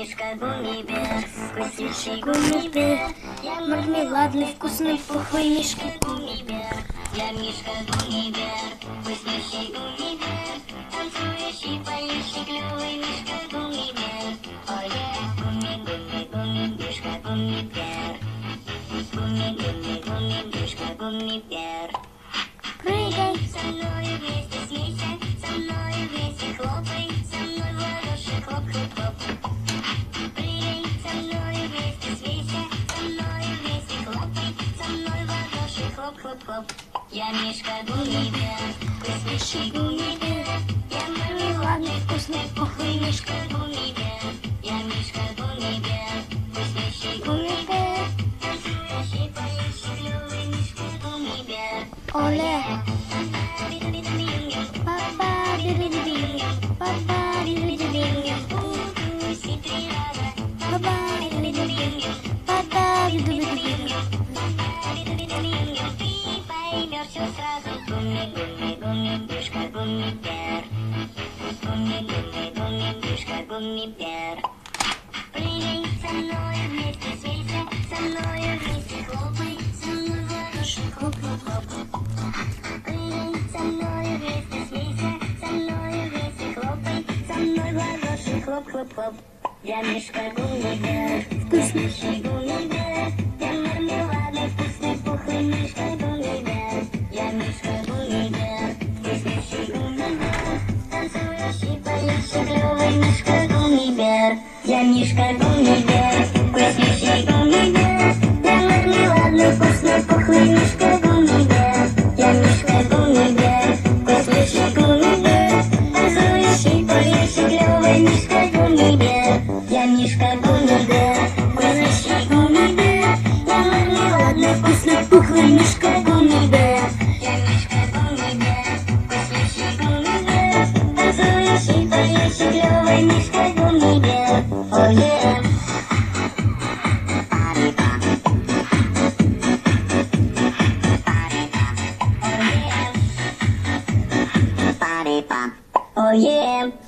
Мишка гуммибер, вкуснейший гуммибер. Я мармеладный, вкусный, пухлый Мишка гуммибер. Я Мишка гуммибер, вкуснейший гуммибер. Танцующий, поющий, клёвый Мишка гуммибер. Ой, гумми, гумми, гумми, Мишка гуммибер. Гумми, гумми, гумми, Мишка гуммибер. Прыгай со мною вместе, смейся, со мною вместе хлопай, со мной в ладоши хлоп, хлоп, хлоп. Прыгай со мною вместе, смейся, со мною вместе хлопай, со мной в ладоши хлоп, хлоп, хлоп. Я Мишка гуммибер, вкуснейший гуммибер. Я мармеладный, вкусный, пухлый Мишка гуммибер. Я Мишка гуммибер, вкуснейший гуммибер. Танцующий, поющий, клёвый Мишка гуммибер. Оле! Папа, бири-бири, папа, бири-бири, пусть три раза. Папа, бири-бири, папа, бири-бири, ты поймешь всё сразу. Гумми, гумми, гумми, Мишка гуммибер. Гумми, гумми, гумми, Мишка гуммибер. Прыгай со мною вместе, смейся, со мною вместе хлопай, со мной в ладоши хлоп, хлоп, хлоп. Прыгай со мною вместе, смейся, со мною вместе хлопай, со мной в ладоши хлоп, хлоп, хлоп. Я Мишка гуммибер, вкуснейший гуммибер. Я мармеладный, вкусный, пухлый Мишка гуммибер. Я Мишка гуммибер, вкуснейший гуммибер. Танцующий, поющий, клёвый Мишка гуммибер. Я Мишка гуммибер, вкуснейший гуммибер. Я мармеладный, вкусный, пухлый Мишка гуммибер. Я Мишка гуммибер, вкуснейший гуммибер. Танцующий, поющий, клёвый Мишка гуммибер. Я Мишка гуммибер, вкуснейший гуммибер. Я мармеладный, вкусный, пухлый Мишка гуммибер. Я Мишка гуммибер, вкуснейший гуммибер. Танцующий, поющий, клёвый Мишка гуммибер. Oh yeah. Oh yeah.